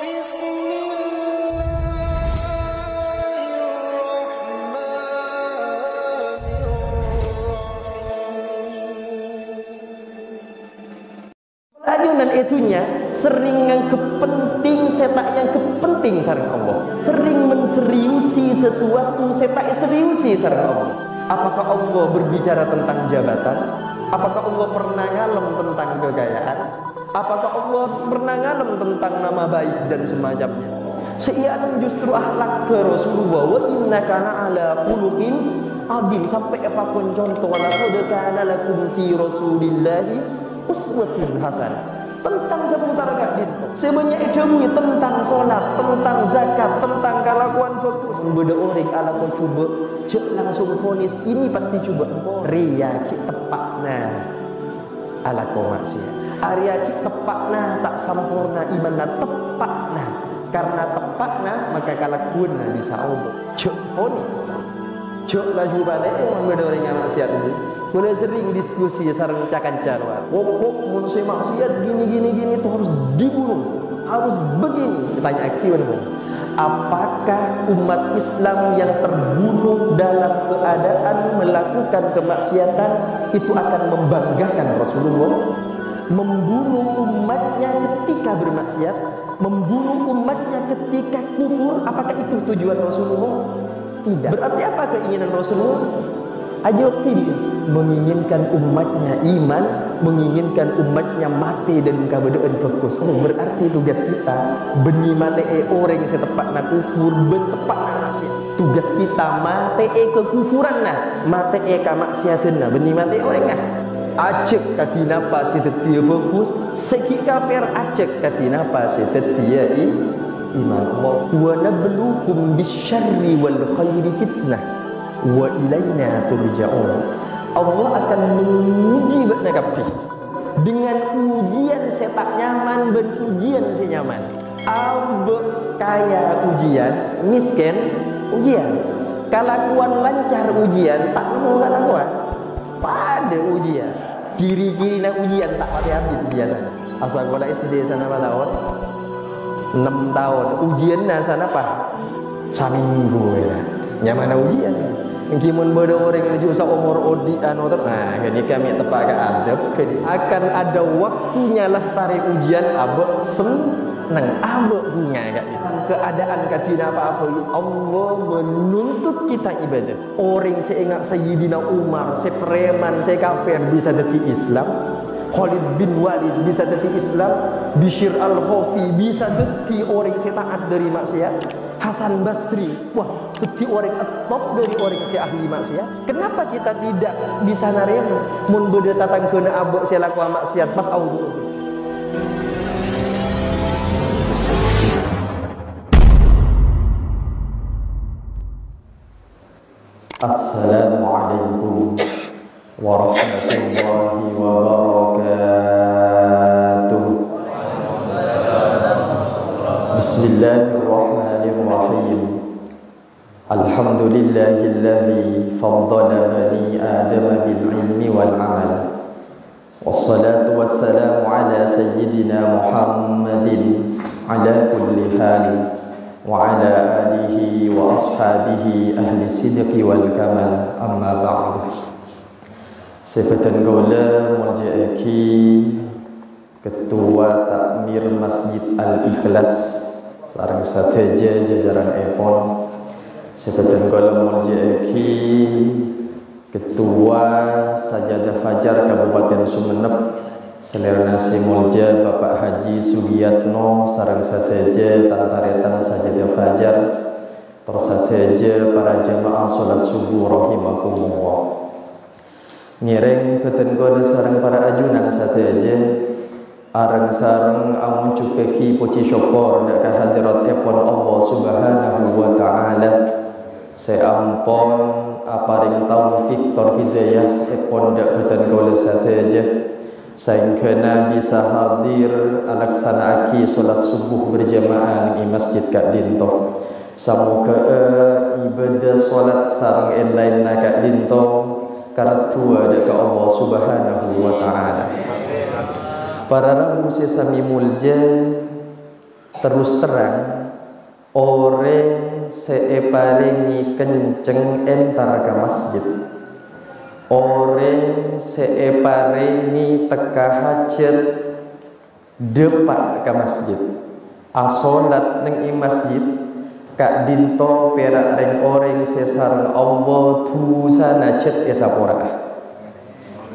Ajunan itunya sering yang kepenting setak yang kepenting sareng Allah, sering menseriusi sesuatu setak seriusi sareng Allah. Apakah Allah berbicara tentang jabatan? Apakah Allah pernah ngalem tentang kekayaan? Apakah Allah pernah ngalem tentang nama baik dan semacamnya? Seiyanan justru akhlak ke Rasulullah, wa innaka ala khuluqin adim, sampai apapun contoh laqad kana lakum fi rasulillahi uswatun hasanah. Tentang seputar gadin sebenarnya ilmu tentang sholat, tentang zakat, tentang kelakuan fokus. Beda orang ala kau coba cek langsung fonis ini pasti coba ria ki tepakna ala kau maksiat, ria ki tepakna tak sempurna imanna tepakna, karena tepakna maka kelakuan bisa obat cek fonis cek laju balik beda orang yang maksiat ini. Mulai sering diskusi sareng cakan-carwa. Pokok manusia maksiat gini itu harus dibunuh, harus begini. Tanya akiwan, apakah umat Islam yang terbunuh dalam keadaan melakukan kemaksiatan itu akan membanggakan Rasulullah? Membunuh umatnya ketika bermaksiat, membunuh umatnya ketika kufur, apakah itu tujuan Rasulullah? Tidak. Berarti apa keinginan Rasulullah? Ajok tidak menginginkan umatnya iman, menginginkan umatnya mati dan kabedaan fokus. Oh, berarti tugas kita beni mate orang yang setepak nak kufur, bentepak nak maksiat. Tugas kita mate kekufuran nah, mate kamaksiatan nah, beni mate orang nah. Acek kati napa si tetia fokus, seki kafir acek kati napa si tetia iman. Wa nabluukum bisyarri wal khairi fitnah wa ilaina turja'un. Allah akan menguji bakna dengan ujian setak nyaman dan ujian si nyaman. Abe kaya ujian, miskin ujian. Kelakuan lancar ujian, tak mau kelakuan pada ujian. Ciri-ciri nak ujian tak pada habis biasanya. Asal sekolah SD sana berapa tahun? 6 tahun. Ujian sana apa? Saminggu ya. Nyaman ujian. Kimun bodoh orang menuju seumur odian atau nah ini kami tepak ke adab akan ada waktunya lestari ujian abek seneng abek bunga gak keadaan katina apa-apa Allah menuntut kita ibadah. Orang saya ingat Sayyidina Umar, saya preman, saya kafir bisa jadi Islam. Khalid bin Walid bisa jadi Islam. Bishr al-Khafi bisa jadi orang saya taat dari maksiat. Hasan Basri, wah, jadi orang top dari orang si ahli maksiat. Kenapa kita tidak bisa narema? Mun beda tatang kena abok saya lakukan maksiat pas Allah. Assalamualaikum warahmatullahi wabarakatuh. Bismillahirrahmanirrahim. Alhamdulillahilladzi faddala bani Adam bil ilmi wal amal. Wassalatu wassalamu ala sayyidina Muhammadin ala kulli hal wa ala alihi wa ashabihi ahli sidqi wal kamal, amma ba'du. Sebatan kaula muljaaki Ketua Takmir Masjid Al-Ikhlas sareng sateja jajaran Epon. Sebatan kaula muljaaki Ketua Sajadah Fajar Kabupaten Sumenep Selerna si mulja Bapak Haji Sugiyatno sareng sateja tantaretan Sajadah Fajar tersateja para jamaah salat subuh rahimakumullah. Ngireng petengkol sareng para ajunan sateja areng sareng amun cukeki poci syukur dak hadirat epon Allah Subhanahu wa taala. Seampon aparing taufik tor hidayah epon dak petengkol sateja saengkeuna bisa hadir alaksanaaki salat subuh berjamaah di masjid Kak Dinto. Samuga ibadah salat sareng enlainna Kak Dinto karatua dak Allah Subhanahu wa taala. Para rabu sesami mulja terus terang orang separingi kenceng entar ke masjid, orang separingi teka hajat depak ke masjid, asolat neng i masjid kak dinto perak reng orang sesarang Allah tu sana cet esapora.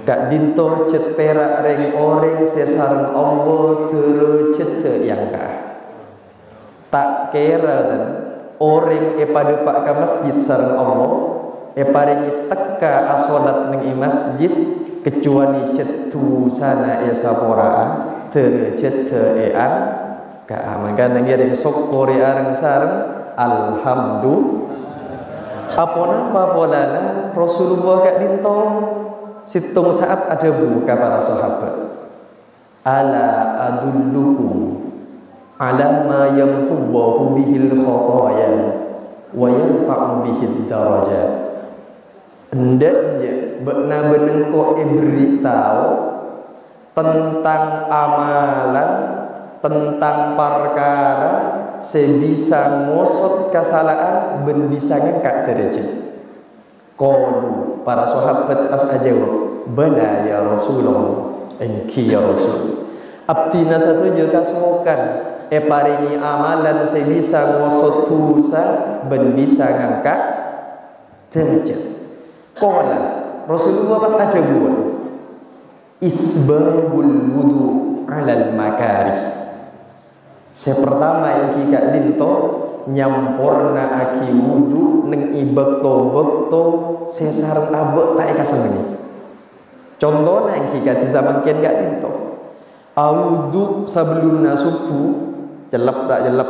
Kak dinto cet perak reng orang sesarang Allah tere cet yang kah tak kira dan orang pada pak ke masjid sarang Allah paringi teka asolat neng i masjid kecuali cet tu sana esapora tere cet an kah maka nang sokori areng sarang alhamdulillah. Apa napa polana Rasulullah kak dinto situng saat ada buka para sahabat. Ala adullukum ala ma yamhullahu bihil khotoya wa yarfa'u bihid darajat. Hendak je bekna benengko beritahu tentang amalan, tentang perkara sebisa ngosot kesalahan ben bisa ngangkat derajat. Qalu para sahabat pas ajawab, bala ya Rasulullah, engki ya Rasul. Abdina satu juga sokan parini amalan sebisa ngosot dosa ben bisa ngangkat derajat. Qala Rasulullah pas ajawab, isbabul wudu 'alal makarih. Sepertama yang kika dinto nyamporna aki wudu neng ibekto sesar abek tak eka senengi. Contohnya yang kika disamankan gak dinto wudu sebelumna subuh jelep tak jelep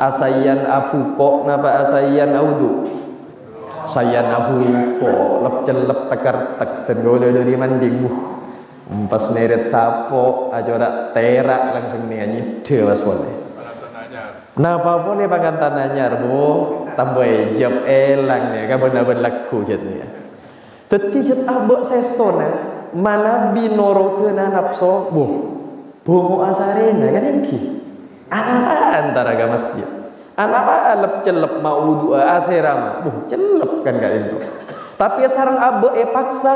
asayan abu kok napa asayan wudu sayan abu kok lep jelep tekar tek tergoleh dari mandi pas neret sapo aja terak langsung nih nyide mas boleh. Napa boleh pangantan anyar bu tambah jawab elang ya kan benar-benar laku jadinya. Teti jat abok sestona mana binoroteuna nafso bu bomo asarena kan iki. Anapa antara ke masjid. Anapa lep celep mau wudu asirama. Bu celep kan gak itu. Tapi sarang abok paksa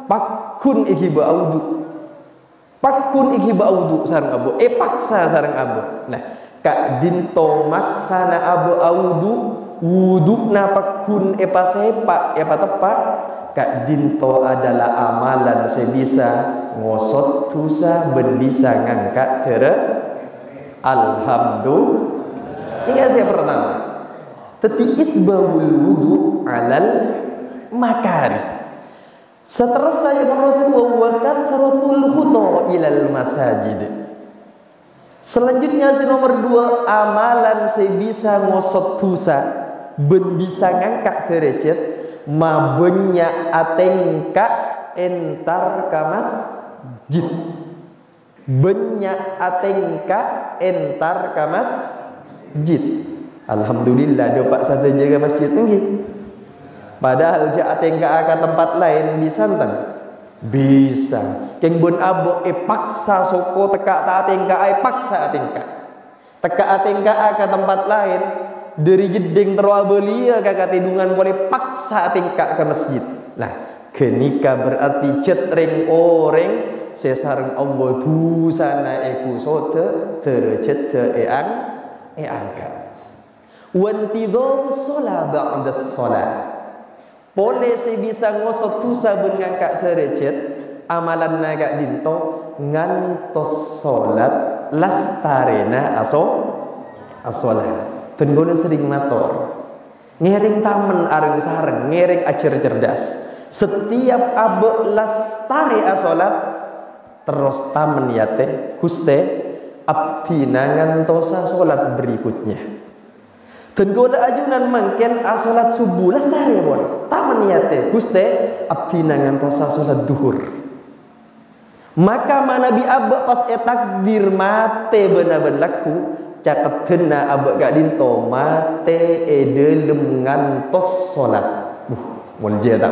pakun iki baudu, pakun iki baudu sarang abu paksa sarang abu. Nah kak dinto maksana abu audu wudu na pakun pasepak tepak kak dinto adalah amalan sebisa ngosot tusa ben bisa ngangkat tere alhamdulillah. Ini saya pertama teti isbawul wudu alal makari. Seterusnya Rasulullah wa kathratul khuta ilal masajid. Selanjutnya nomor 2 amalan sebisa ngosot dosa ben bisa ngangkat derajat mabenya atengka entar ka masjid. Benya atengka entar ka masjid. Alhamdulillah do pak satu jaga masjid tinggi. Padahal jika atengka ke tempat lain bisa enten bisa. Keng bun abo paksa soko teka ta atengka paksa atengka. Teka atengka ke tempat lain dari jeding terwabelia kakak tidungan boleh paksa atengka ke masjid. Nah, kenika berarti cetreng orang sesareng Allah tu sana eku sote tercet angka. Wantidhar shalah ba'da shalah. Boleh si bisa ngosot tusa mengangkat derajat amalan naga dinto ngantos solat lastarena asolat. Tenggolo sering mator ngering tamen areng sareng ngering acer cerdas. Setiap abe lastari asolat terus tamen yate guste abdina ngantosa solat berikutnya. Dan goda ajunan mangken asolat subuh lastari bon taman niate guste abdina ngantosa solat duhur. Maka manabi abba pas takdir mate benar-benar laku caket kena abba gak dinto mate edelem ngantos solat. Mulje tak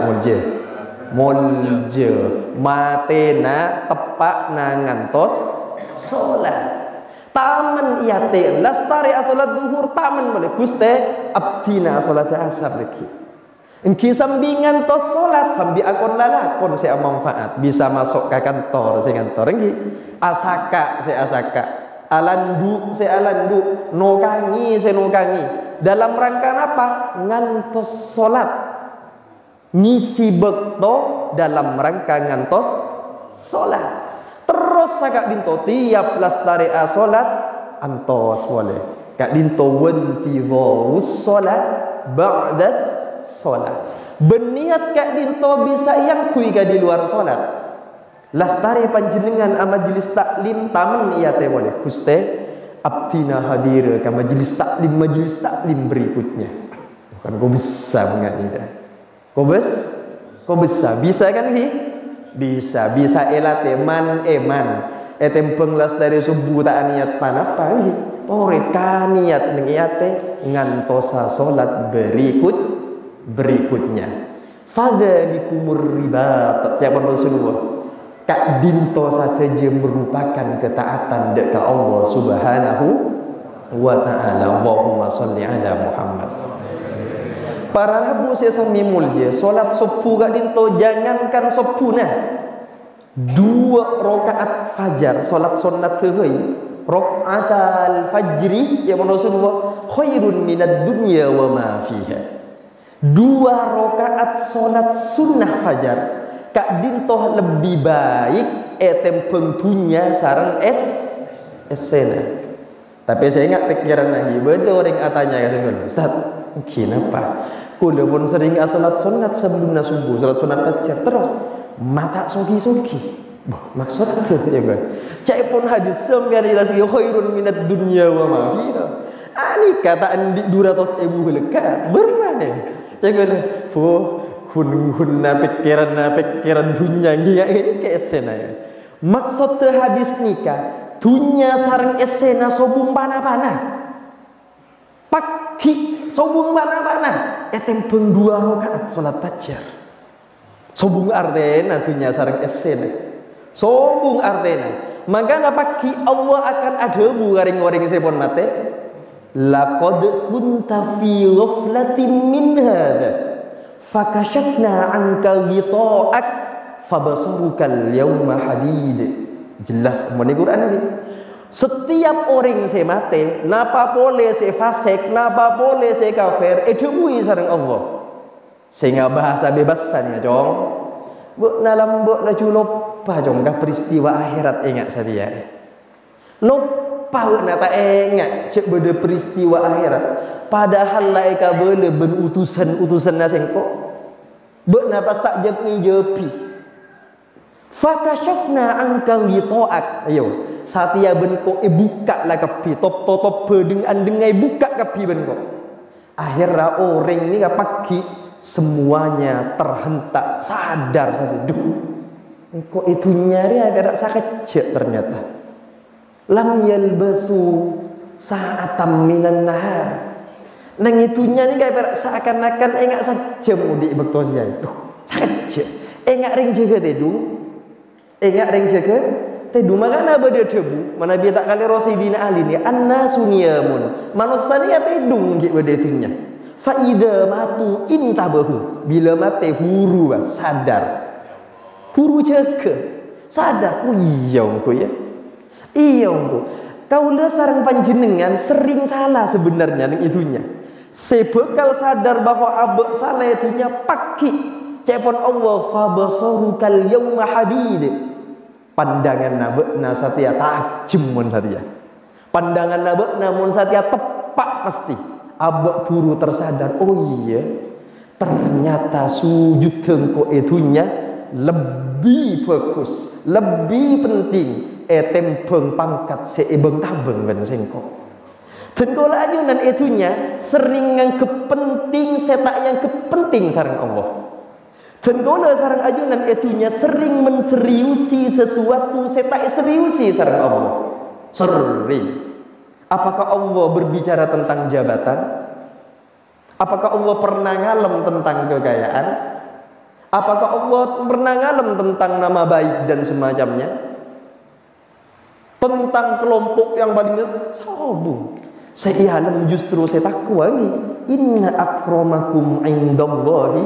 mulje mate na tepak na ngantos solat. Taman iyate lastari salat duhur taman boleh Guste abdina salat asar lagi. Engki sambingan tos salat sambil akon lalakon saya manfaat bisa masuk ke kantor saya kantor engki asaka saya asaka alandu saya alandu nokangi saya nokangi dalam rangka apa ngantos salat ngisi bekto dalam rangka ngantos salat terus sakak dinto tiap lastari salat antos boleh kak dinto wenti dhawus salat ba'das solat berniat kak dinto bisa yang kui ka di luar solat lastari panjenengan a majelis taklim taman iya teh boleh Guste abdina hadir ke majelis taklim berikutnya bukan kau bisa mengenai kau bisa kan ki bisa elat eman etempeng lastari subuh tak niat panapa ki toreka niat mengiate ngantosa solat berikutnya fadzalikumur ribat tiap Rasulullah kak dinto sateje merupakan ketaatan dekat Allah Subhanahu wa taala. Allahumma shalli ala Muhammad. Para rabu sesami mulje salat subuh kak dinto jangankan subuhna 2 rakaat fajar salat sunnat teuy rakaatal fajri ya Rasulullah khairun minad dunya wa ma fiha. 2 rakaat solat sunnah fajar kak dintoh lebih baik tempeng dunya sarang esena. Tapi saya ingat pikiran lagi beda orang atanya kata Ustaz kenapa kula pun sering salat sunat sebelum subuh salat sunat fajar terus mata sogi-sogi maksud tuh ya kan cai pun hadis sampai jelas khairun minad dunya wa ma fiha ani kataan di 200.000 lekat bermana jangan pikiran dunia ini ke esena ya. Maksud hadis nikah dunia sarang esena sobung panah-panah pagi sobung panah-panah tempeng 2 rakaat salat fajar sobung artena dunia sarang esena sobung artena maka pagi Allah akan ada garing-garing sepon mate laqad kunta fi ghaflatin min hadha fakashafna 'anka ghita'ak fabasaruka al-yawma hadid. Jelas di Quran ini. Setiap orang se mate, napa boleh se fasik, napa boleh se kafir, edui sareng Allah. Sehingga bahasa bebasan ya, jong. Bu dalam bu laju lupa jong ka peristiwa akhirat ingat sadia. Lupa nata ingat cek beda peristiwa akhirat. Padahal laika bele ben utusan nasengko. Bu napa tak jawab ni jawabi. Fakashafna angka ghita'ak. Ayo, satia benko buka lah kapi top dengan dengai buka kapi benko. Akhirnya orang ni pagi semuanya terhentak sadar satu. Duh, engkau itu nyari agak sakit ternyata. Lam yalbasu sa'atam minan nahar. Nang itunya ni kayak seakan-akan enggak saja mudik bektosnya. Duh, sakit. Enggak ring jaga tedu. Enggak ring jaga tedu makana beda debu. Mana biar tak kali Rasidina ahli ni annasu niyamun. Manusia ni tedung gitu beda itunya. Fa idza matu intabahu. Bila mati huru sadar. Huru jaga. Sadar. Oh iya engko ya. Iya engko. Kaula sareng panjenengan sering salah sebenarnya ning itunya. Sebekal sadar bahwa abek salah itunya pagi. Cepon Allah fabasarukal yawma hadid. Pandangan nabekna satia tajam mun satia. Pandangan nabekna mun satia tepak pasti. Abek buru tersadar. Oh iya. Ternyata sujud tengko itunya lebih bagus, lebih penting. Tempeng pangkat seebeng tabeng ben sengko. Dan kalau ajunan itunya sering yang kepenting setak yang kepenting sareng Allah. Dan kalau sareng ajunan itunya sering menseriusi sesuatu setak seriusi sareng Allah. Sering. Apakah Allah berbicara tentang jabatan? Apakah Allah pernah ngalem tentang kekayaan? Apakah Allah pernah ngalem tentang nama baik dan semacamnya? tentang kelompok yang paling sombong. Saya alam justru saya takwa ni. Inna akramakum indallahi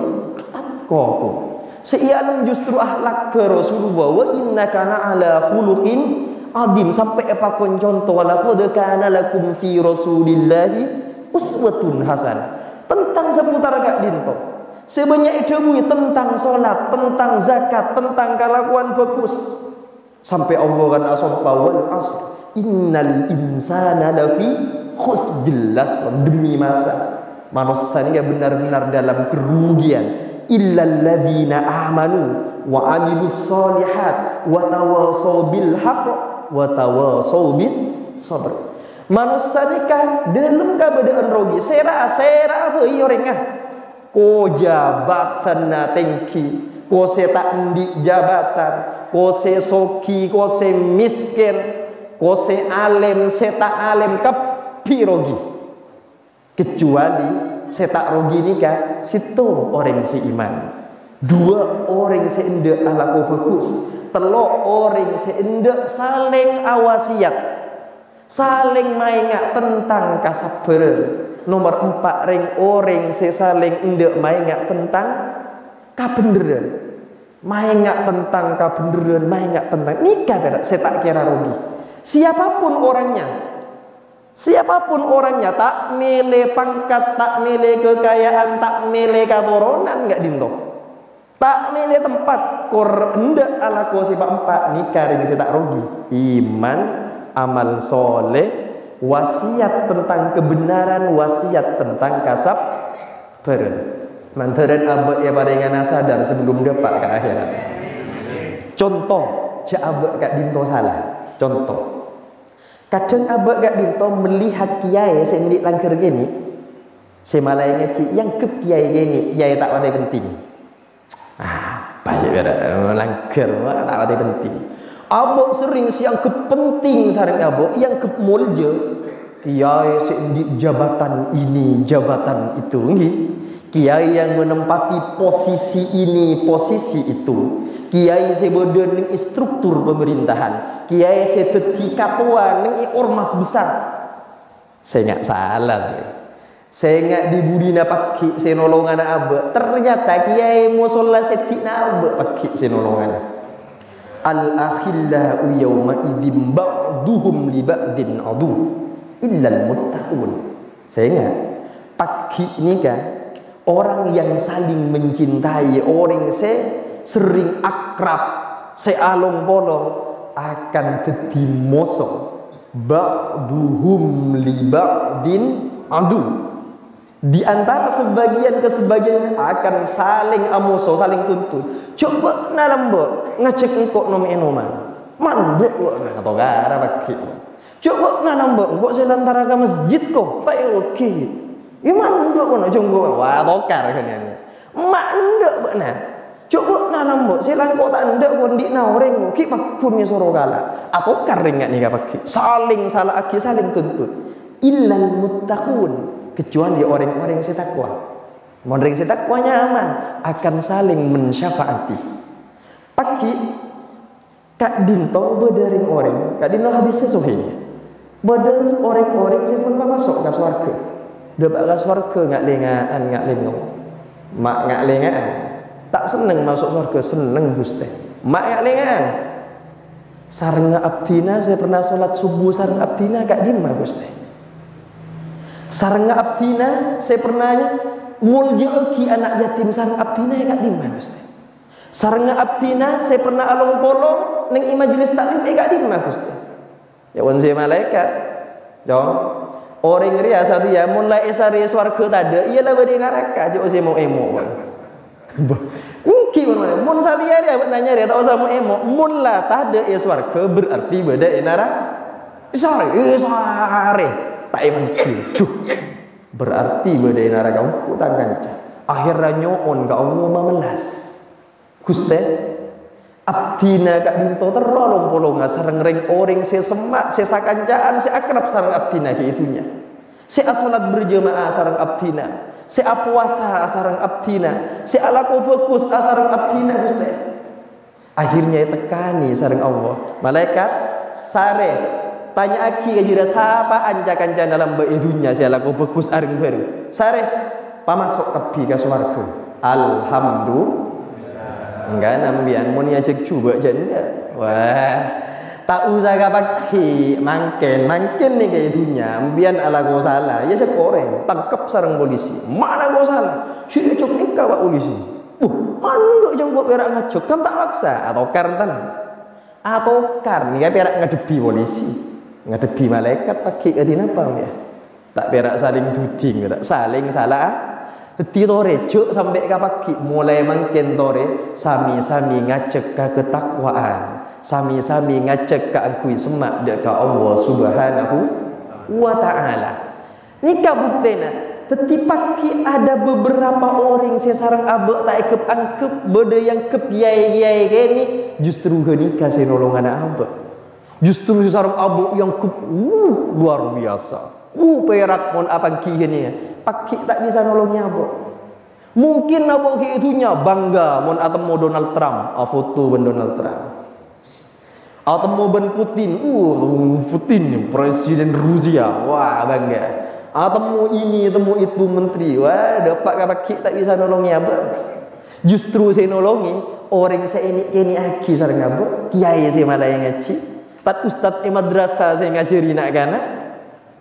atqakum. Saya alam justru akhlak ke Rasulullah. Wa inna kana ala khuluqin adim. Sampai apa kon contoh laqad kana lakum fi rasulillahi uswatun hasanah. Tentang seputar gak dinto. Sebanyak itu tentang solat, tentang zakat, tentang kelakuan bagus. Sampai Allah kan asal wal asr innal insana lafi khusr, jelas demi masa manusia ini benar-benar dalam kerugian. Illal ladzina amanu wa amilus solihat wa tawasaw bil haqq wa tawasaw bis sabr. Manusia ni kan dalam keadaan rugi. Sera apa orangnya? Ko jabatan na tengki, ko se tak di jabatan, ko se soki, ko se miskin, ko se alim, se tak alim kepi rogi. Kecuali se tak rogi ni kan situ orang si iman. Dua orang se ende ala ko fokus. Telok orang se ende saling awasiat, saling maingat tentang kasabaran. Nomor 4 ring orang se saling ende maingat tentang kabeneran. Maingat tentang kabeneran, maingat tentang nikah berat. Saya tak kira rugi. Siapapun orangnya, tak milih pangkat, tak milih kekayaan, tak milih keturunan, enggak dinto. Tak milih tempat, kor enggak ala ko sifat 4 nikah ring saya tak rugi. Iman, amal soleh, wasiat tentang kebenaran, wasiat tentang kasab beren. Mantaran abad ya paringan sadar sebelum dapat ke akhirat. Contoh, cak abad kat dinto salah. Contoh, kadang abad kat dinto melihat kiai sendik langkir gini, semalainya cik yang ke kiai gini, kiai tak ada penting. Banyak beda langkir tak ada penting. Abok sering siang kepenting sareng abok yang kemulja kiai sendik jabatan ini jabatan itu nggih. Kiai yang menempati posisi ini posisi itu, kiai sebodoh ning struktur pemerintahan, kiai seteti ketua ning ormas besar. Saya nggak salah, saya nggak dibudina pakai senolongan abok. Ternyata kiai musola setina abok pakai senolongan. Al-akhillau yawma idzim ba'duhum li ba'din adu illal muttaqun. Saya ingat pagi ini kan orang yang saling mencintai, orang sering akrab, sealong bolong akan dadi musuh. Ba'duhum li ba'din adu. Di antara sebagian ke sebagian akan saling amuso, saling tuntut. Coba nalambok ngecek engkau nom enoman. Mandek kok atau gara pakai. Coba nalambok engkau selantara ke masjid kok. Tak oke. Iman ndok kono jonggo. Wah, tokar kan ini. Mak ndok bakna. Coba nalambok selang kok tak ndok kon di naureng ki pakun soro kala. Atau karing nih pakai. Saling salah aki saling tuntut. Illal muttaqun. Kecuali orang-orang yang takwa. Orang yang takwanya aman akan saling mensyafaati. Pagi kak dinto berdering orang, kak dinto hadis sesuai. Berdering orang-orang yang pun masuk ke surga. Dapat ke surga nggak lengaan. Mak nggak lengaan. Tak seneng masuk surga, seneng gusti. Mak nggak lengaan. Sareng abdina saya pernah sholat subuh sareng abdina kak dimma gusti. Sareng abdina saya pernah muljaki anak yatim sareng abdina ya kak dimma gusti. Sareng abdina saya pernah along polong neng majelis taklim kak dimma gusti. Ya wan saya malaikat. Dong. Orang ria sadia mulai esari swarga tada ialah beri neraka jo saya mau emo. Mungkin mana mun sadia dia nanya dia tak usah mau emo. Mun lah tada ya swarga berarti beda neraka. Sare. Tak iman duh berarti badai neraka ku tangan akhirnya nyoon ka Allah memelas guste abdina kak dinto terolong polonga sareng ring orang sesemak sesakancaan seakrab sareng abdina ki itunya seasolat berjamaah sareng abdina seapuasa sareng abdina sealako fokus sareng abdina guste akhirnya tekani sareng Allah malaikat sare tanya aki kajira sapa anca-kanca dalam beidunya saya laku bagus aring bareng sare pamasok tepi ke swarga alhamdulillah enggak nambian mun ajak coba janda wah tak usah kapaki mangken nih kayak itunya ambian ala go salah ya saya koreng tangkap sarang polisi mana go salah si cok nikah pak polisi manduk jang buat perak ngacok kan tak maksa atau nih perak ngadepi polisi ngadepi malaikat pakai adin apa ya tak perak saling duding tak saling salah Dadi tore jok sampai kapaki mulai mangken tore sami-sami ngajak ka ketakwaan, sami-sami ngajak ka angkui semak dek ka Allah Subhanahu wa taala. Ni kabuktena dadi paki ada beberapa orang saya sarang abek tak ikep angkep bede yang kep kiai-kiai kene justru genika saya nolongan abek. Justru sarang abek yang kep luar biasa. Perak mon apa kihnya Pakik tak bisa nolongnya abok. Mungkin abok itunya bangga mon atemu Donald Trump, foto ben Donald Trump. Atemu ben Putin, Putin presiden Rusia, wah bangga. Atemu ini, temu itu menteri, wah dapat pakik tak bisa nolongnya abok. Justru saya nolongi orang saya ini aki sareng abok, kiai saya malah yang ngaji. Tat ustad madrasah saya ngajari nak kana.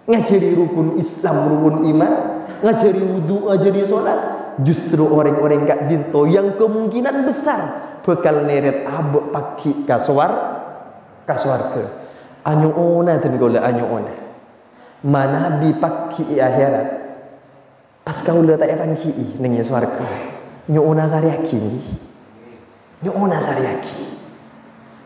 Ngajari rukun Islam, rukun iman, ngajari wudu, ngajari sholat. Justru orang-orang kak dinto yang kemungkinan besar bakal neret abok paki kaswarga. Anyo ona dan gola anyo ona. Manabi paki akhirat. Pas kau le tak evan ki nengi swarga. Nyo ona sariaki. Nyo ona sariaki.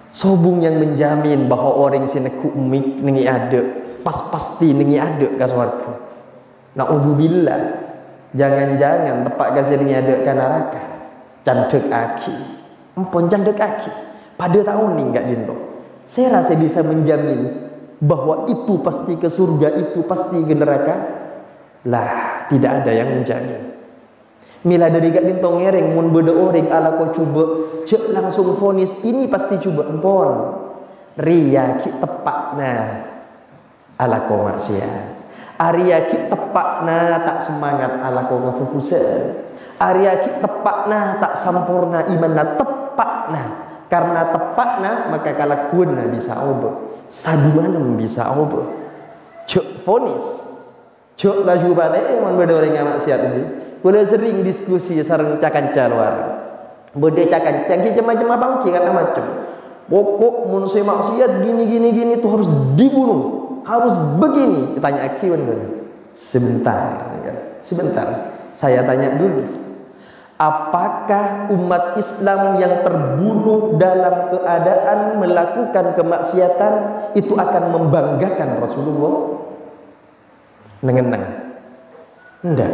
Sobung yang menjamin bahwa orang sini kumik nengi ada. Pasti nengi ada ke swarga. Naudzubillah. Jangan-jangan tepat kasih nengi ada ke neraka. Candek aki. Empon candek aki. Pada tahun ni enggak dinto. Saya rasa bisa menjamin bahwa itu pasti ke surga, itu pasti ke neraka. Lah, tidak ada yang menjamin. Mila dari gak dinto ngereng mun beda orang ala kau cuba cek langsung vonis ini pasti cuba empon. Ria ki tepak nah. Ala kau maksiat. Arya ki tepakna tak semangat ala kau ngafukusan. Arya ki tepakna tak sampurna imanna tepakna. Karena tepakna maka kalakuanna bisa obo. Sadu malam bisa obo. Cok fonis. Cok laju bate mon beda orang yang maksiat ini. Boleh sering diskusi sareng cakanca luar. Bode cakanca ki macam apa ki kan macam. Pokok mun saya maksiat gini tuh harus dibunuh. Harus begini. Tanya akiwan sebentar, sebentar. Saya tanya dulu. Apakah umat Islam yang terbunuh dalam keadaan melakukan kemaksiatan itu akan membanggakan Rasulullah? Nengenang. Enggak.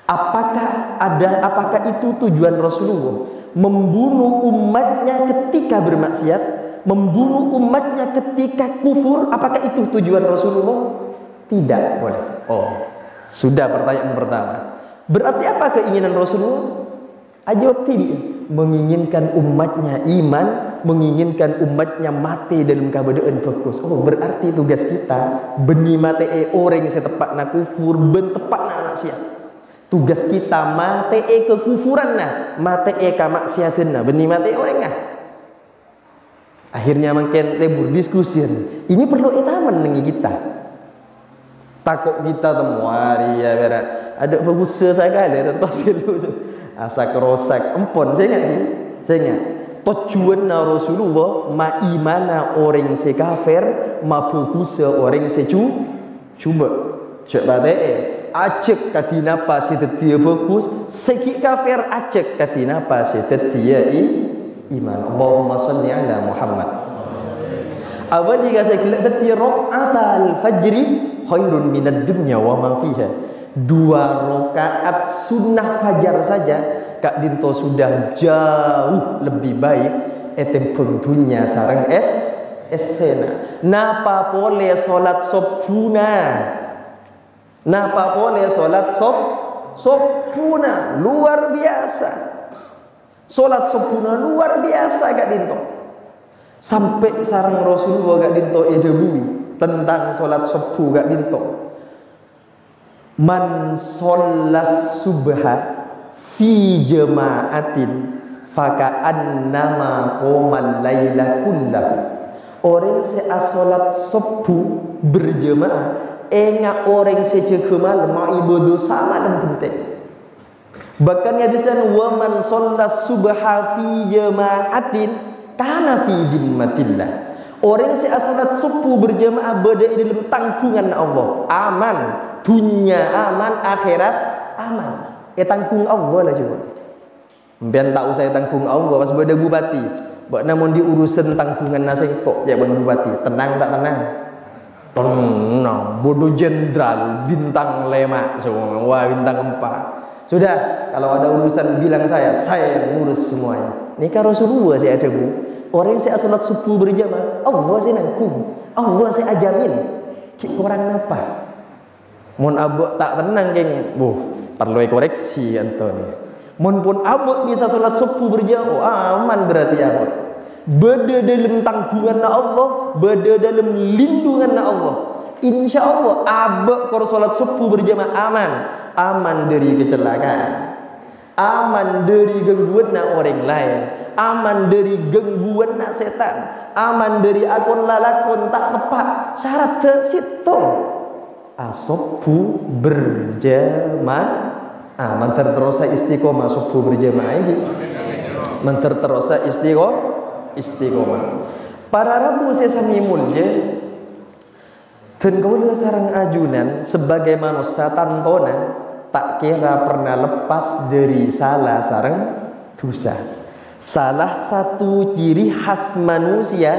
Apakah itu tujuan Rasulullah? Membunuh umatnya ketika bermaksiat? Membunuh umatnya ketika kufur, apakah itu tujuan Rasulullah? Tidak boleh. Sudah pertanyaan pertama. Berarti apa keinginan Rasulullah? Jawab tidak. Menginginkan umatnya iman, menginginkan umatnya mati dalam keadaan fokus. Berarti tugas kita beni mati orang yang setepakna kufur, ben tepakna maksiat. Tugas kita mati kekufuran nah, mati kemaksiatan beni mati orang nah. Akhirnya makin lebur diskusi. Ini perlu etaman nengi kita. Takut kita temuari ya berak. Ada berusaha sekali retos gitu. Asa kerosak empon saya ingat. Tujuan Rasulullah ma imana orang se kafir, ma berusaha orang se cuba. Coba deh. Acek katina pas setia bagus, segi kafir acek katina pas setia iman. Allahumma salli ala Muhammad. Awal jika saya kelak tadi rakaatul fajri khairun minad dunya wa ma fiha. 2 rakaat sunnah fajar saja kak dinto sudah jauh lebih baik etempun dunya sareng esena. Napa boleh salat sobuna? Napa boleh salat sobuna? Luar biasa. Solat subuhna luar biasa gak dinto. Sampai sarang Rasulullah gak dinto edebui tentang salat subuh gak dinto. Man shollas subha fi jama'atin faka'annama qomal laila kullahu. Orang se asolat subuh berjemaah enggak orang sejaga malam mau ibadah sama malam penting. Bahkan hadisnya wa man shollas subha fi jama'atin kana fi dhimmatillah. Orang se asolat subuh berjemaah berada di dalam tanggungan Allah. Aman, dunia aman, akhirat aman. Tanggung Allah lah coba. Mbian tak usah tanggung Allah pas berada bupati. Bak namun diurusan tanggungan nasengkok ya bang bupati, tenang tak tenang? Tenang, bodoh jenderal, bintang 5 semua, wah bintang 4. Sudah, kalau ada urusan bilang saya ngurus semuanya. Nikah Rasulullah saya ada bu. Orang saya salat subuh berjamaah, Allah saya nanggung, Allah saya ajamin. Kik orang apa? Mun abok tak tenang geng, perlu koreksi Antoni. Mun pun abot bisa salat subuh berjamaah, aman berarti abot. Berada dalam tanggungan Allah, berada dalam lindungan Allah. Insya Allah abot kalau salat subuh berjamaah aman, aman dari kecelakaan, aman dari gangguan orang lain, aman dari gangguan setan, aman dari akun lalakun tak tepat. Syarat situ asubuh berjamaah. Mantar terosa istiqomah subuh berjamaah ini. Mantar terosa istiqomah. Para Rabu saya sami mulje dan kau sarang ajunan sebagai manusia tantona tak kira pernah lepas dari salah sarang dosa. Salah satu ciri khas manusia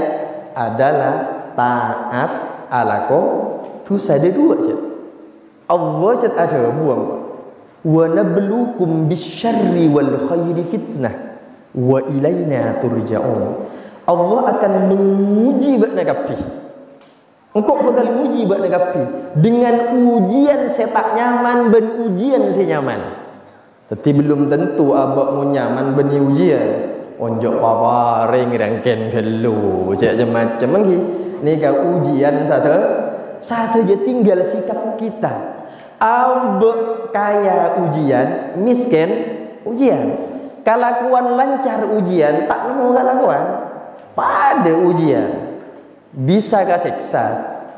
adalah taat alako dosa. Ada dua cat. Allah cat ada buang. Wa nabluukum bisyarri wal khairi fitnah wa ilaina turja'un. Allah akan menguji bak nagapi. Engkau bakal menguji bak nagapi dengan ujian saya tak nyaman ben ujian saya nyaman. Tapi belum tentu abak mau nyaman ben ujian. Onjok paparing rangken gelu cak macam lagi. Ni ka ujian satu je tinggal sikap kita. Abek kaya ujian, miskin ujian. Kelakuan lancar ujian, tak nemu kelakuan. Pada ujian bisa kaseksa.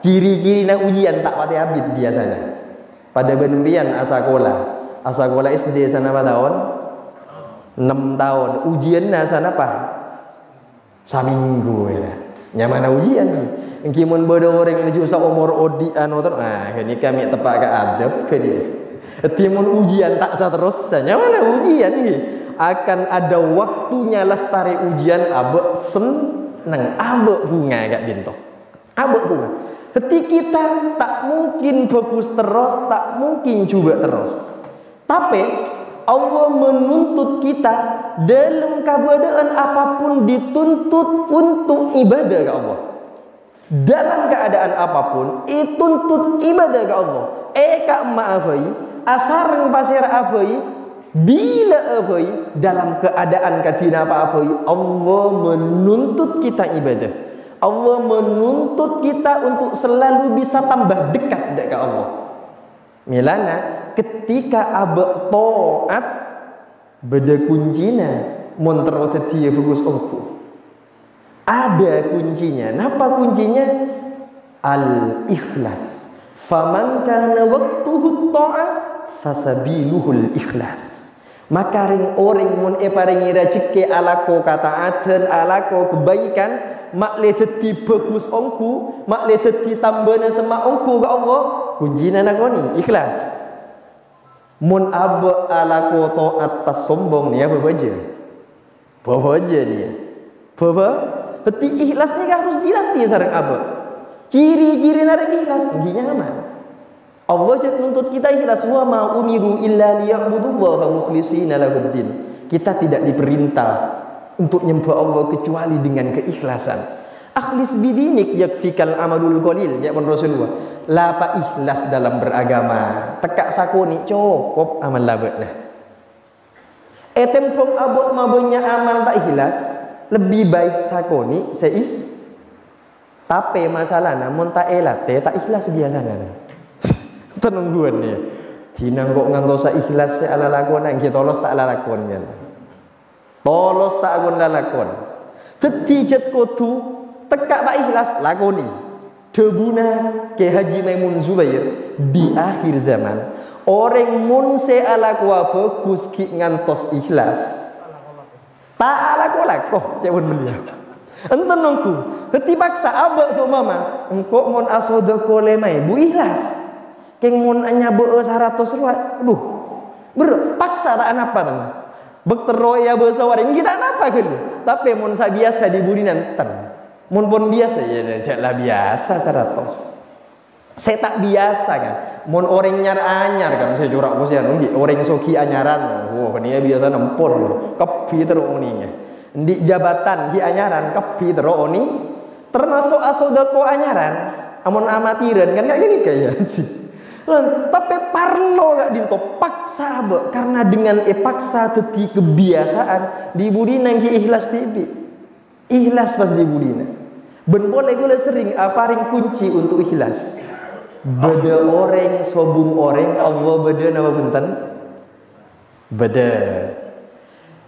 Ciri-ciri nak ujian tak pati habis biasanya. Pada benbian asakola SD sana apa tahun? 6 tahun. Ujian sana apa? Saminggu ya. Nyamana ujian. Kimun bodo orang menuju sa umur odian otor. Kini kami tepak ke adab kini. Timun ujian tak terus saja mana ujian ni. Akan ada waktunya lestari ujian abek seneng abek bunga gak dinto. Abek bunga. Ketika kita tak mungkin fokus terus, tak mungkin juga terus. Tapi Allah menuntut kita dalam keadaan apapun dituntut untuk ibadah ke Allah. Dalam keadaan apapun dituntut ibadah ke Allah. Kak maafai, asarang pasir abai, bila abai dalam keadaan katina apa-abai, Allah menuntut kita ibadah. Allah menuntut kita untuk selalu bisa tambah dekat dengan Allah. Milana ketika abek taat beda kuncinya monter dia bagus ongku. Ada kuncinya. Napa kuncinya? Al-ikhlas. Faman kana waqtuhu ta'ah fasabiluhul ikhlas. Maka ring orang mun paringi rezeki alako kataatan, alako kebaikan, mak le teti bagus ongku, mak le teti tambana sama ongku ke Allah, kuncinya nakoni ikhlas. Mun aba alako ta'at tas sombong ni apa baja? Apa baja dia? Apa? Hati ikhlas ni harus dilatih sareng aba. Ciri-ciri nareng ikhlas ginya aman. Allah jadi nuntut kita ikhlas, wa ma umiru illa liya'budullaha mukhlishina lahuddin. Kita tidak diperintah untuk nyembah Allah kecuali dengan keikhlasan. Akhlis bidinik yakfikal amalul qalil, ya pun Rasulullah. Lapa ikhlas dalam beragama. Tekak sakoni cukup amal labetlah. Tempong abok mabonya amal tak ikhlas. lebih baik sakoni sei. Tapi masalah namun tak elate tak ikhlas biasanya. Tenungguan ya. Dina kok ngantosa ikhlas ala lakon nang tolos tak ala lakon kan. Tolos tak agun lakon. Dadi jet kotu tekak tak ikhlas lakoni. Debuna ke Haji Maimun Zubair di akhir zaman orang mun se ala kuwa bagus ki ngantos ikhlas. Tak ala kolak cewek belia. Enten nongku, heti paksa abek so mama, engkau mon asodo kole mai bu ikhlas. Keng mun anya be 100 rupiah, aduh, paksa tak apa tan. Bek tero ya be sawaring kita apa gitu. Tapi mun sa biasa di budinan ten. Mun pun biasa ya jaklah biasa 100. Saya tak biasa kan. Mun orang nyar anyar kan saya corak bos ya nunggi orang soki anyaran. Wah, ini biasa nempur. Kepi terus uninya. Di jabatan ki anyaran kepi terus oni. Termasuk asodako anyaran. Amun amatiran kan gak gini kayak sih. Tapi parlo gak dinto paksa be karena dengan paksa teti kebiasaan di budina ki ikhlas tibi. Ikhlas pas di budina. Ben boleh gue sering aparing kunci untuk ikhlas. Beda orang sobung orang Allah beda nama benten. Beda.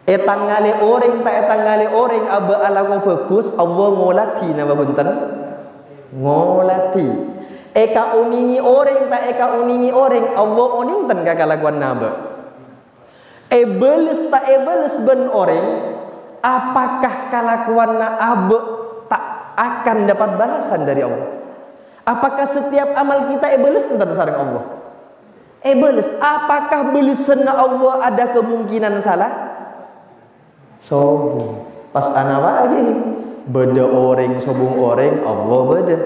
Etangale orang tak etangale orang aba ala bagus Allah ngolati nama benten. Ngolati. Eka uningi orang tak eka uningi orang Allah oninten kakalakuan naba. Ebeles tak ebeles ben orang apakah kalakuan na abe tak akan dapat balasan dari Allah? Apakah setiap amal kita ebeles tentang sareng Allah? Ebeles. Apakah belisna Allah ada kemungkinan salah? Sobung. Pas ana lagi beda orang sobung orang Allah beda.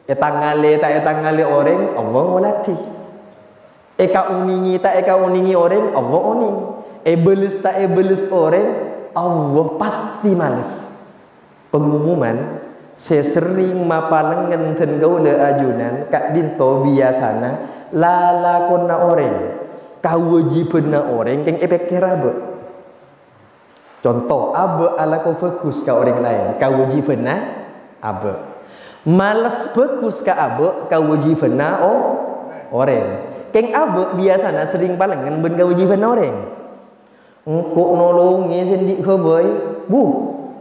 Etangale tak etangale orang Allah ngolati. Eka uningi tak eka uningi orang Allah oning. Ebeles tak ebeles orang Allah pasti males. Pengumuman saya sering mapalengen ten gaula ajunan kak dinto biasana lalakonna orang kawajibanna orang keng efek kerabe. Contoh abe ala ko bagus ka orang lain kawajibanna abe. Malas bagus ka abe kawajibanna orang. Keng abe biasana sering palengen ben kawajibanna orang. Engko nolongi sendik hoboi bu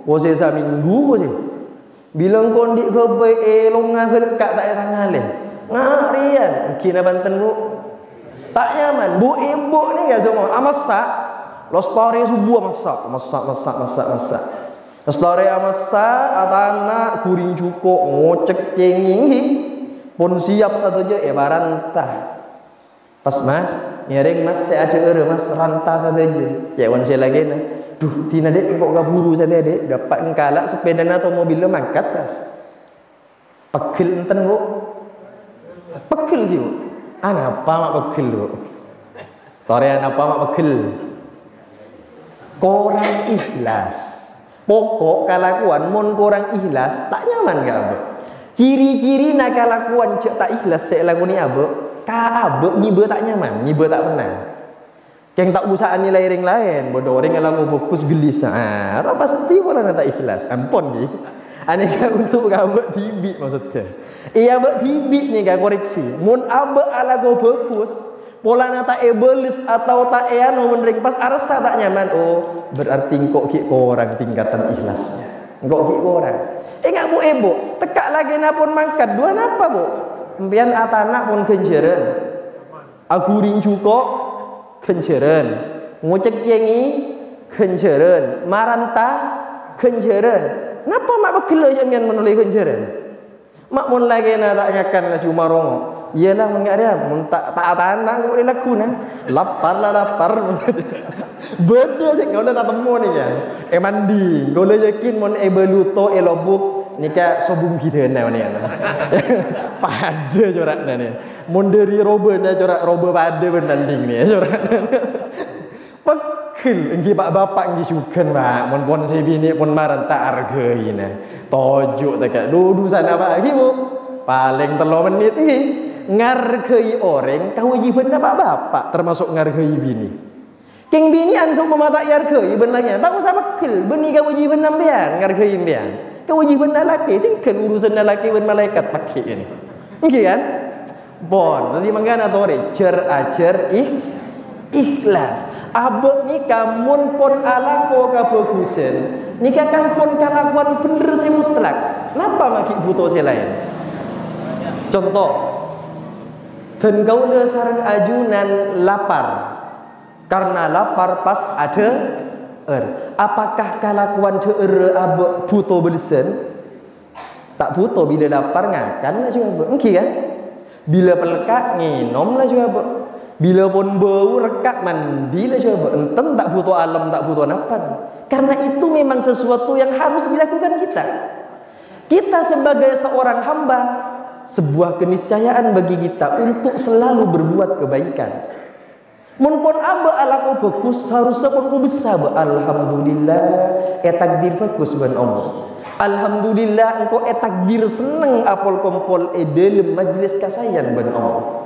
pose saminggu pose bilang kondik hoboi elong ngafir kak tak erang ngalih ngarian kina Banten bu tak nyaman bu ibu ni gak semua amasak lostore subuh masak lostore amasak atana kuring cukup ngocek cenging pun siap satu je barantah pas mas nyering mas saya ada mas rantah satu je ya wan saya lagi na duh tina dek kok kaburu saya dek dapat ngkalak sepeda atau mobil lo mangkat mas pegel enten bu pegel ki bu apa mak pegel bu torean apa mak pegel korang ikhlas pokok kalakuan mon korang ikhlas tak nyaman gak bu ciri-ciri nak kalakuan cek tak ikhlas saya lakoni abu ka abu nyibe tak nyaman nyibe tak tenang yang tak usah nilai ring lain bodoh orang alam fokus gelis pasti orang tak ikhlas ampun ni aneka untuk abek tibi maksudnya iya abek tibi ni gak koreksi mun abek ala go fokus pola nata ebelis atau tak eano menring pas arsa tak nyaman oh berarti kok ki orang tingkatan ikhlasnya kok ki orang enggak bu ebo tekak lagi napun mangkat dua napa bu empian atana pun kenjeren aguring cuko kenjeren ngocek jengi kenjeren maranta kenjeren napa mak bekelo jamian menulai kenjeren mak mun lagi na tak ngakan na cuma rongo iyalah mun gak ada mun tak atana boleh laku na lapar beda sih kau tak temu ni ya mandi kau yakin mun beluto elobuk nikah sobung kita na ni pada corak na ni mun dari roba na corak roba pada berdanding ni corak pekil engki pak bapak engki sukan pak mun pon si bini pun maran tak hargai na tojuk tak dudu sana pak lagi bu paling 3 menit ni ngargai orang kewajiban pak bapak termasuk ngargai bini King bini ansuk memata yarkei benarnya. Tak usah pakil, beni kewajiban nambian ngarkei imbian. Kewajiban lelaki tinggal urusan lelaki ben malaikat pakai ini. Nggih kan? Bon, nanti mangkana tore cer acer ikhlas. Abek ni kamun pon alako kabagusan. Nika kan pon kalakuan bener saya mutlak. Napa maki butuh saya lain? Contoh, dan kau sareng ajunan lapar. Karena lapar pas ada apakah kalakuan deur abek butuh belesen? Tak butuh bila lapar ngakan lah juga. Engki kan? Bila pelekak nginom lah juga. Bila pun bau rekak mandi lah juga. Enten tak butuh alam, tak butuh apa. Karena itu memang sesuatu yang harus dilakukan kita. Kita sebagai seorang hamba, sebuah keniscayaan bagi kita untuk selalu berbuat kebaikan. Mun pon aba ala ko bagus harusnya pun ku bisa alhamdulillah takdir bagus ban Allah. Alhamdulillah engkau takdir seneng apol kompol dalam majlis kasayan ban Allah.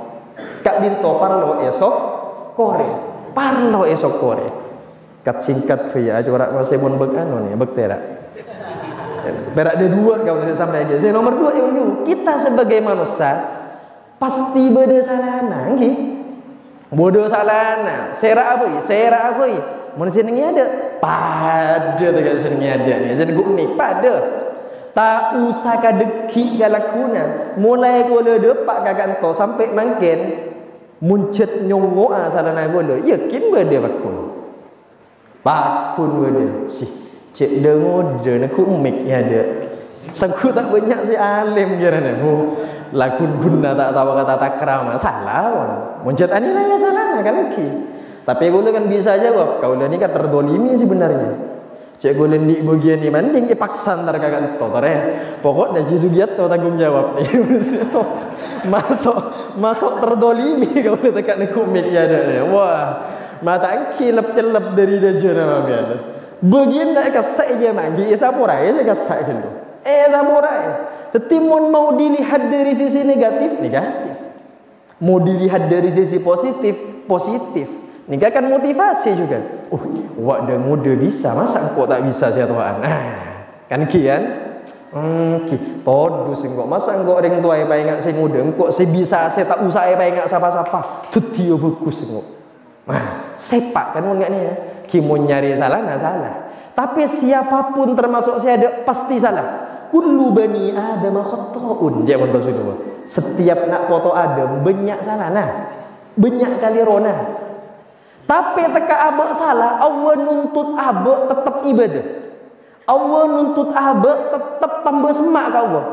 Kak dinto parlo esok kore. Parlo esok kore. Kat singkat ya corak masih mun beg anu nih beg terak. Berak ada dua kau sampai aja. Saya nomor 2 yang kita sebagai manusia pasti beda salahna nggih. Bodoh salahna. Sera apa? Sera apa? Mun seneng ada. Pada tak seneng ada ni. Jadi gumik pada. Tak usah kadeki galakuna. Mulai gola depak kaganto sampai mangken muncet nyongoa salahna gola. Yakin beda bakun. Bakun beda. Sih. Cek dengo de nak umik ya ada. Sangku tak banyak si alim jarane bu. Lakun guna tak tahu kata takrama salah. Muncet ani lah ya salah kan lagi. Tapi boleh kan bisa jawab. Kau ni kan terdolimi sebenarnya. Cek boleh di bagian ni mending ipaksa ntar kakak tu tare. Pokoknya Jisugiat tu tanggung jawab. masuk terdolimi kau boleh tekan komik ya ada. Wah, mata angkilap celap dari daja nama biar. Bagian nak kasai je mandi. Samurai saya kasai dulu. Samurai. Tetimun mau dilihat dari sisi negatif, negatif. Mau dilihat dari sisi positif, positif. Ini kan motivasi juga. Wak dah muda bisa, masa kau tak bisa saya tuan? Kan kian? Todu sengkok. Masa engkau orang tua yang ingat saya muda, engkau saya bisa, saya tak usah yang ingat siapa-siapa. Tetia bagus sengkok. Sepak kan enggak ni ya? Kimo nyari salah, nah salah. Tapi siapapun termasuk saya ada pasti salah. Kullu bani Adam khata'un. Jangan Rasulullah. Setiap nak foto Adam banyak salah nah. Banyak kali rona. Tapi teka abak salah, Allah nuntut abak tetap ibadah. Allah nuntut abak tetap tambah semak ke Allah.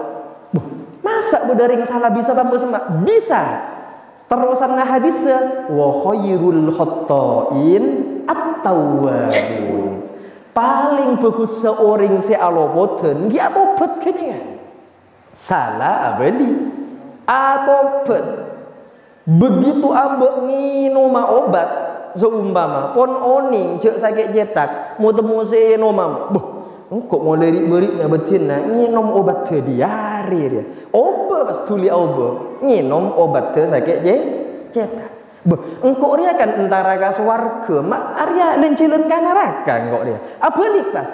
Masa berdaring salah bisa tambah semak? Bisa. Terusan hadisnya wa khairul khata'in at-tawwabun. Paling bagus seorang si aloboten dia tobat kini salah abadi atobat begitu ambek minum obat seumpama pon oning cek sakit jetak mau temu si nomam engkau mau lirik-lirik na betin na nginom obat ke diare dia obat pas tuli obat nginom obat ke sakit jetak engkau dia kan antara ka swarga mak arya lencelen ka neraka engkau dia abalik pas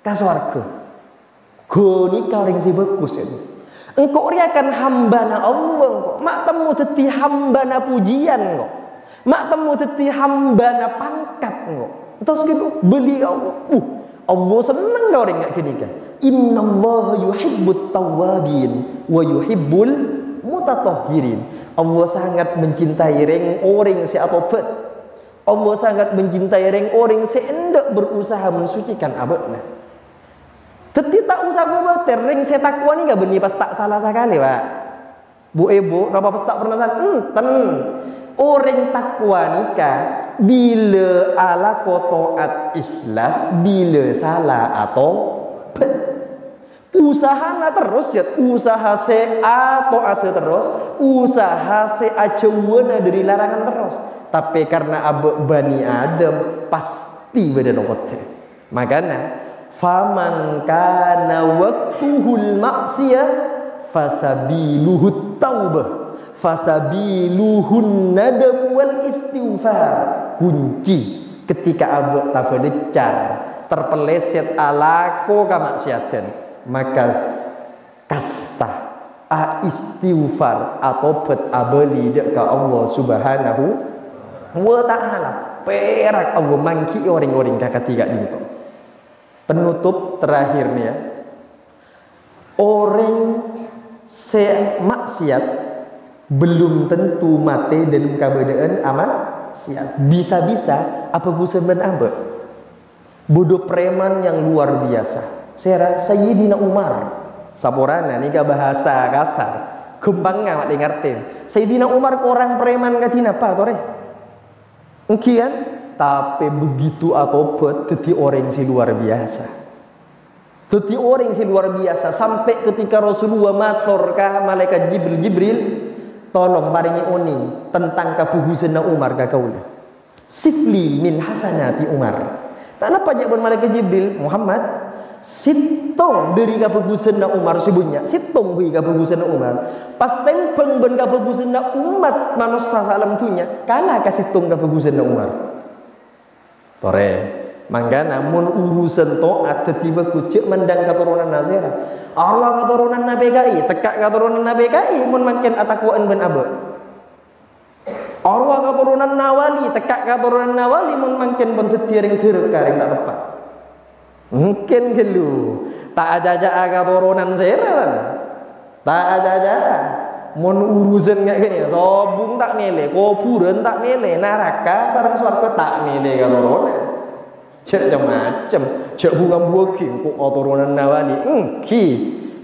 ka swarga goni ka ring si bagus itu engkau dia kan hambana Allah mak temu teti hambana pujian engkau mak temu teti hambana pangkat engkau terus gitu beli ka Allah Allah senang ka orang ngak kini kan innallaha yuhibbut tawwabin wa yuhibbul mutatahhirin. Allah sangat mencintai orang si atobat. Allah sangat mencintai orang si hendak berusaha mensucikan abadnya. Teti tak usah buat ring si takwa ni enggak benih pas tak salah sekali, Pak. Bu Ibu, napa pas tak pernah salah? Orang takwa nikah bila ala kotoat ikhlas, bila salah atau usaha terus jet usaha se atau ada terus usaha se acuana dari larangan terus tapi karena abu bani Adam pasti beda nokote makanya faman kana waqtuhul maksiyah fasabiluhut taubah fasabiluhun nadam wal istighfar kunci ketika abuk tabelecar terpeleset alako kamaksiatan, maka kasta istighfar atau bet abeli dek ke Allah Subhanahu wa ta'ala. Perak Allah mangki orang-orang kakak tiga dinto. Penutup terakhir nih ya, orang maksiat belum tentu mati dalam keadaan amat siap. Bisa-bisa apa gusen ben abe bodoh preman yang luar biasa. Sayyidina Umar saborana nih bahasa kasar kembang ngamak dengarti. Sayyidina Umar ke orang preman katina apa tore engkian tapi begitu atau jadi orang si luar biasa. Jadi orang si luar biasa sampai ketika Rasulullah matur ka malaikat Jibril tolong paringi oning tentang kabugusanna Umar ka kaula. Sifli min hasanati Umar. Tak apa aja pun malaikat Jibril Muhammad sitong dari kabugusanna Umar sebunya. Sitong bagi kabugusanna Umar. Pas tempeng ben kabugusanna umat manusia salam tunya kalah kasih tong kabugusanna Umar. Tore mangga namun urusan toat tiba kuscek mendang keturunan nasira Allah keturunan Nabi KI tekak keturunan Nabi KI mun makin atakuan ben abe Allah keturunan Nawali tekak keturunan Nawali mun makin ben tetiring teruk karing tak tepat mungkin gelu tak aja-aja keturunan seran tak aja-aja mun urusan ngak gini sobung tak mele kopuren tak mele neraka sareng swarga tak mele keturunan cek macam cek bunga king kok keturunan Nawali ki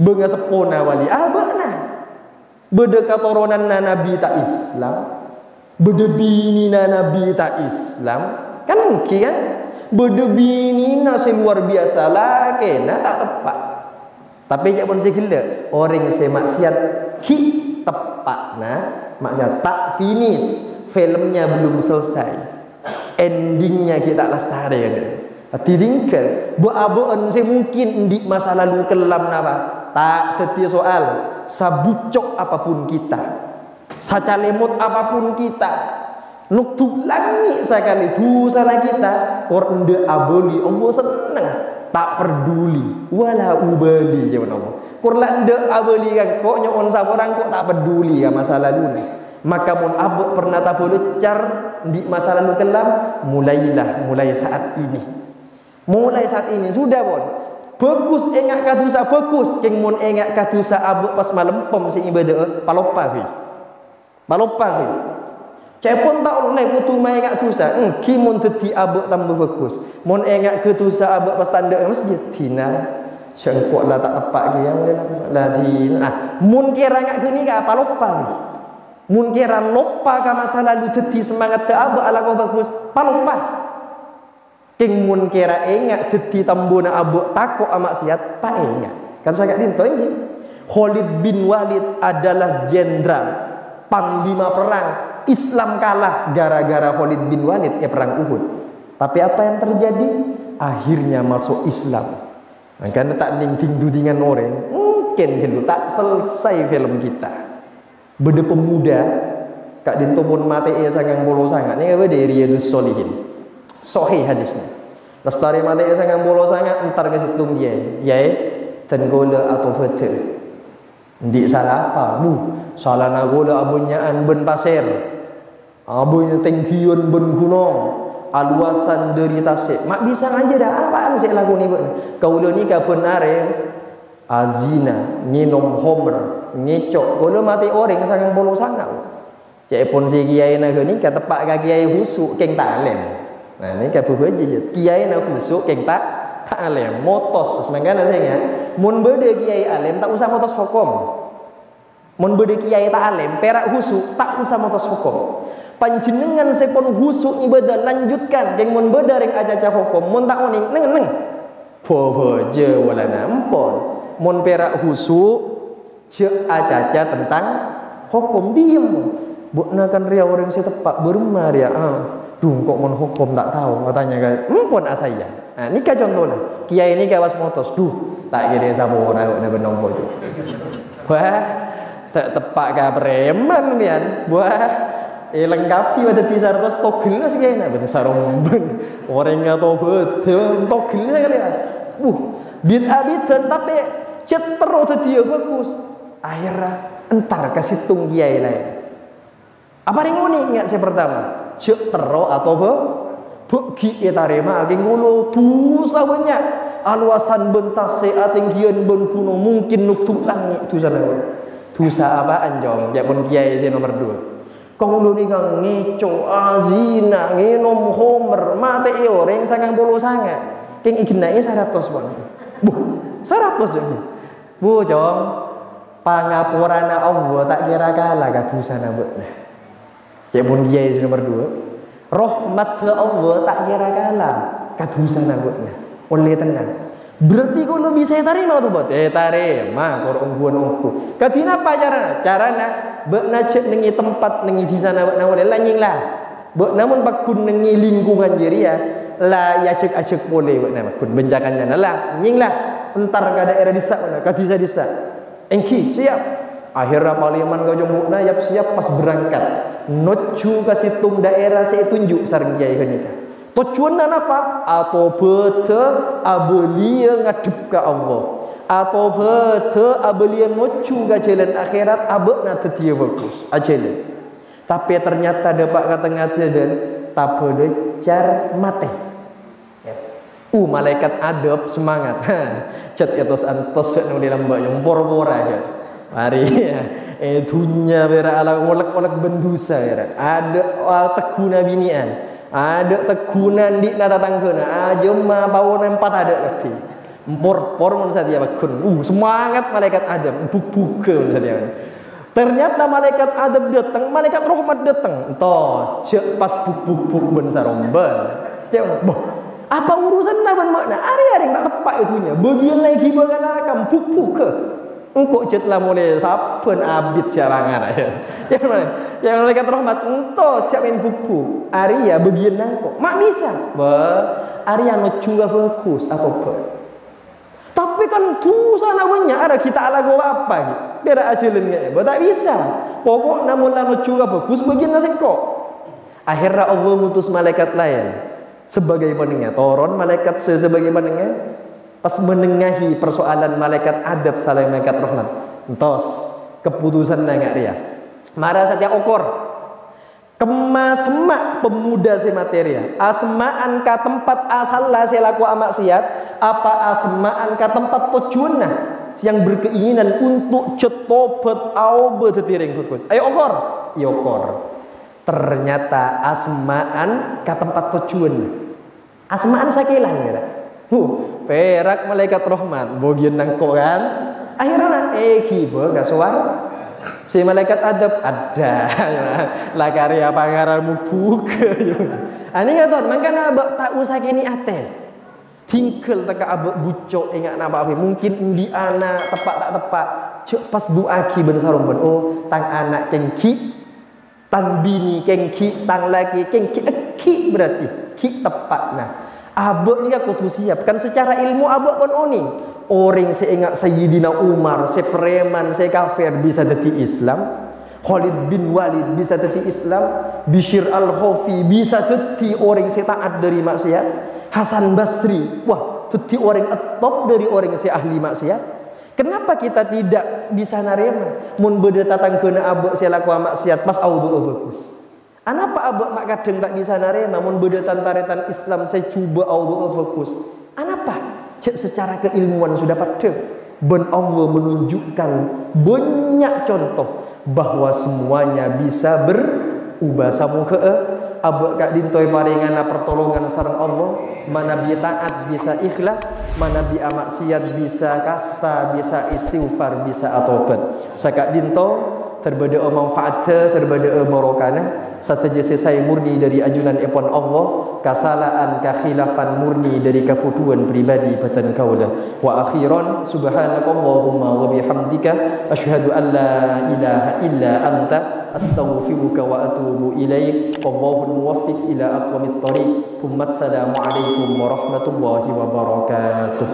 benga sepo Nawali abana beda keturunan Nabi tak Islam beda bini Nabi tak Islam kan ki kan beda bini na luar biasa lah kena tak tepat tapi jak pun segala orang yang maksiat ki tepat nah maksudnya tak finish filmnya belum selesai endingnya kita lestari kan tidingkan buat-buat saya mungkin di masa lalu kelam napa tak tetia soal sabucok apapun kita sacalemot apapun kita nuktub langit sekali tu salah kita korende aboli Allah senang tak peduli wala ubali jaman Allah korlande aboli kan kok nyon saborang kok tak peduli ya masa lalu maka mun abuk pernah tak belajar di masa lalu kelam mulai saat ini sudah pun bagus engak kadusa bagus keng mun engak kadusa abuk pas malam pom sing ibadah palopa fi cepon tak oleh kutu mai engak dosa ki mun dadi abuk tambah bagus mun engak kedosa abuk pas tanda masjid dina sengkok lah tak tepak ki yang lah dina mun kira engak geni ka palopa fi mun kira lupa ka masa lalu dadi semangat te abuk ala kau bagus palopa king mun kira ingat dadi tambuna abuk takok maksiat pa ingat kan sagak dinto ini Khalid bin Walid adalah jenderal panglima perang Islam kalah gara-gara Khalid bin Walid perang Uhud tapi apa yang terjadi akhirnya masuk Islam makanya tak ning dudingan orang mungkin gitu tak selesai film kita beda pemuda kak dinto pun mati sangang bolo sangat ni apa dari Riyadus Shalihin sahih hadisnya lestari mati sangang bolo sangat entar ke situ kiai tenggola atau fete ndik salah apa salah nagola abunyaan ben pasir abunya tengkiun ben gunung aluasan dari tasik mak bisa aja dah apaan sih lagu ni kau ni ka benare azina minum homer ngecok kalau mati orang sangat bolu sangat cek pun si kiai nak ni kata pak kiai husuk keng tak alem nah ni kata buji kiai nak husuk keng tak alem motos semangkan saya mun bede kiai alem tak usah motos hukum mun bede kiai tak alem perak husuk tak usah motos hukum panjenengan sepon husuk ibadah lanjutkan keng mun bede ring aja hukum mun tak oning neng boje wala nampon mun perak husuk cek aja tentang hukum diem buatnya kan ria orang saya tepak berumah dia dung kok mon hukum tak tahu katanya kan pun asaya nah, ini kan contohnya kiai ini kawas motos tak kira sama orang nak benong wah tak tepak ke preman pian wah lengkapi pada ti sartos togelas kayaknya ben saromben orang atau betul togelas kalias bid'ah tapi cetero dia bagus akhirnya entar kasih tung kiai lain apa yang unik nggak saya pertama cetero atau bagi etarema aking ngulo dosa banyak aluasan bentas seatinggian ben kuno mungkin nuktuk langit dosa apaan jong ya pun kiai saya nomor 2 kau lu ni kang ngeco azina ngenom homer mate orang sangang bolo sangat keng ignai 100 bang bu 100 jong bu jong pangapurana Allah tak kira kalah ka dosa nabutna ya pun kiai nomor 2 rahmat Allah tak kira kalah ka dosa nabutna oleh tenang berarti kalau bisa tarima tu buat tarima kor ungguan ungku katina apa carana bekna cek nengi tempat nengi di sana bekna boleh lanying lah namun bakun nengi lingkungan jeria lah ya cek boleh bekna bakun benjakan jana lah nying lah entar ke daerah disa mana ke disa engki siap akhirnya parlimen kau jembukna siap pas berangkat nocu kasih tung daerah saya tunjuk sareng kiai nikah tujuan apa? Atau betul abelia ngadep ke Allah atau betul abelia nuju ke jalan akhirat abekna tetia bagus ajalan tapi ternyata dapat kata ngajadan tak boleh car mati malaikat adab semangat cat atas antos di lambak yang bor-bora ya mari dunya bera ala olek-olek bendusa ya ada teguna binian ada tegunan di nata tanggana aja mah bawa 4 ada lagi empor mun sadia bakun semangat malaikat Adam buk-buke mun sadia ternyata malaikat Adam datang malaikat rahmat datang toh cek pas buk-buk ben saromben cek apa urusan naban makna ari-ari tak tepat itunya bagian lagi bagan neraka buk-buke engkau jetlah mulai saben abid siarangan ya yang malaikat rahmat ento siapin buku Arya bagian nangko mak bisa Arya no juga bagus atau tapi kan dosa namanya ada kita ala gua apa beda ajalannya tak bisa pokok namun no juga bagus bagian nasi kok akhirnya Allah mutus malaikat lain sebagai pendengar toron malaikat sebagai pendengar pas menengahi persoalan malaikat adab salah malaikat rahmat entos keputusan nggak dia marah saja okor kemasmak pemuda si materia asmaan ka tempat asal lah si laku amaksiat apa asmaan ka tempat tujuan yang berkeinginan untuk cetobat au betetiring kukus ayo okor iya okor ternyata asmaan ka tempat tujuan asmaan sakilan ya perak malaikat rahmat bagian nangko kan akhirnya kibo gak suar si malaikat adab ada lah karya pangaramu buka ani ngaton mangkana abak tak usah kini ate tingkel teka abak bucok ingat nama apa mungkin di anak tepat tak tepat cuk pas doa ki ben saromben tang anak kengki tang bini kengki tang laki kengki ki berarti ki tepat nah abak ni aku tu siap kan secara ilmu abak pun oni orang seingat Sayyidina Umar sepreman se kafir bisa jadi Islam Khalid bin Walid bisa jadi Islam Bishr al-Khafi bisa jadi orang se taat dari maksiat Hasan Basri wah jadi orang top dari orang se ahli maksiat kenapa kita tidak bisa narema mun beda tatang kena abak se laku maksiat pas au bagus anapa abak mak kadang tak bisa narema mun beda tantaretan Islam saya coba au fokus anapa cek secara keilmuan sudah pada ben Allah menunjukkan banyak contoh bahwa semuanya bisa berubah samu ke abak kak dintoy paringana pertolongan sareng Allah mana bi taat bisa ikhlas mana bi maksiat bisa kasta bisa istighfar bisa atobat sakak dinto terbeda manfaatnya terbeda barokahnya sateja saya murni dari ajunan epon Allah kasalaan kakhilafan murni dari keputuan pribadi batan kaula wa akhiran subhanakallahumma wa bihamdika asyhadu an la ilaha illa anta astaghfiruka wa atubu ilaik wallahu muwaffiq ila aqwamit thoriq thumma assalamu alaikum warahmatullahi wabarakatuh